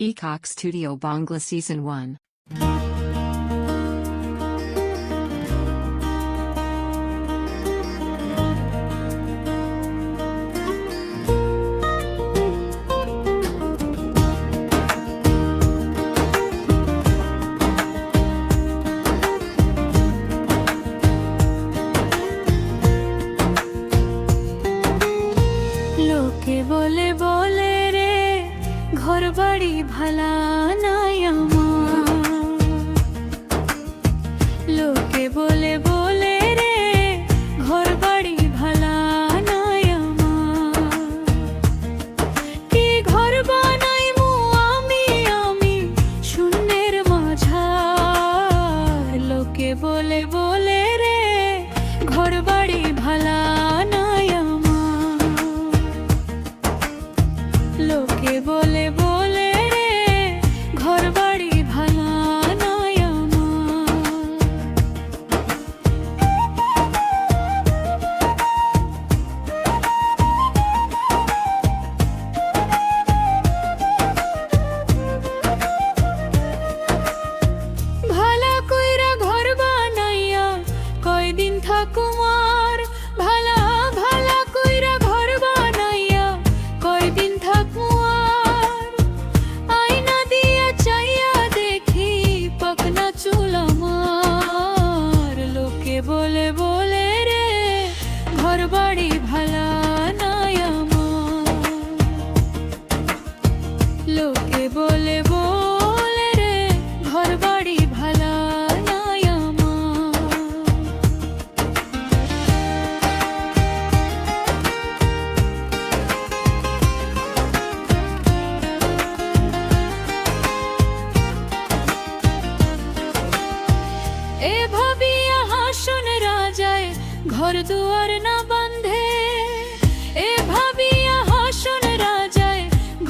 Ecock Studio Bangla Season 1. লোকে বলে বলে রে ঘর বাড়ি ভালা নাই আমার। লোকে বলে বলে রে ঘর বাড়ি ভালা নাই আমার। কি ঘর বানাইমু আমি আমি শূন্যের মাঝার। লোকে বলে বলে রে ঘর বাড়ি ভালা নাই আমার। লোকে বলে বলে রে ঘর বাড়ি ভালা নাই আমার। ভালা কইরা ঘর বানাইয়া কয়দিন থাকুমার। ভালা ভালা কইরা ঘর বানাইয়া কয়দিন থাকুমার। আয়না দিয়া চাইয়া দেখি পাকনা চুল আমার। লোকে বলে বলে রে ঘর বাড়ি ভালা নাই আমার। লোকে বলে বলে রে ঘর বাড়ি ভালা নাই আমার। এ ভাবিয়া হাসন রাজায় ঘর দুয়ার না বান্ধে। এ ভাবিয়া হাসন রাজায়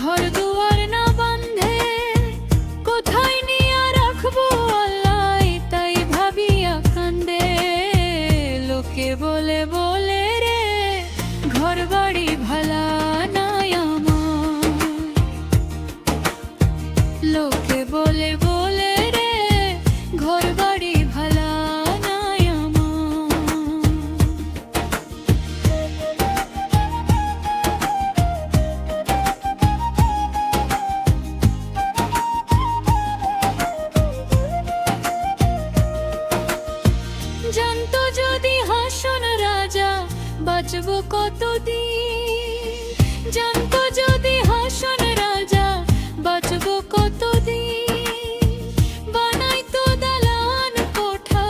ঘর দুয়ার না বান্ধে। কোথায় নিয়া রাখবো আল্লাহ তাই ভাবিয়া কান্দে। লোকে বলে বলে রে ঘর বাড়ি ভালা নাই আমার। লোকে বলে বলে রে ঘর বাড়ি ভালা নাই আমার। জানতো যদি হাসন রাজা বাঁচবো কতদিন। জানতো যদি হাসন রাজা বাঁচবো কতদিন। বানাইতো দালান কোঠা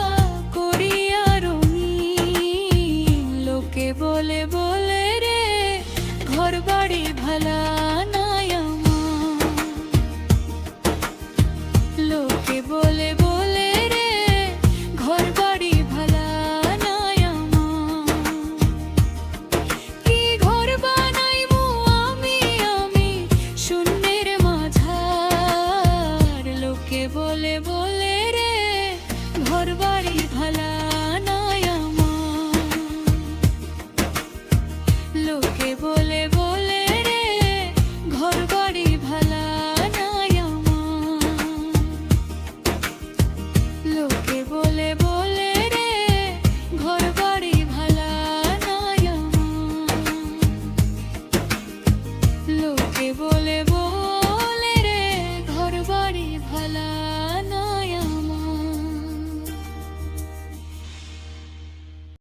করিয়া রঙিন। লোকে বলে বলে রে ঘর বাড়ি ভালা নাই আমার। লোকে বলে বলে রে ঘর বাড়ি ভালা নাই আমার। কি ঘর বানাইমু আমি আমি শূন্যের মাঝার। লোকে বলে বলে রে ঘর বাড়ি ভালা নাই আমার। লোকে বলে বলে রে ঘর বাড়ি ভালা নাই আমার। লোকে বলে বলে রে ঘর বাড়ি ভালা নাই আমার। লোকে বলে বলে রে ঘর বাড়ি ভালা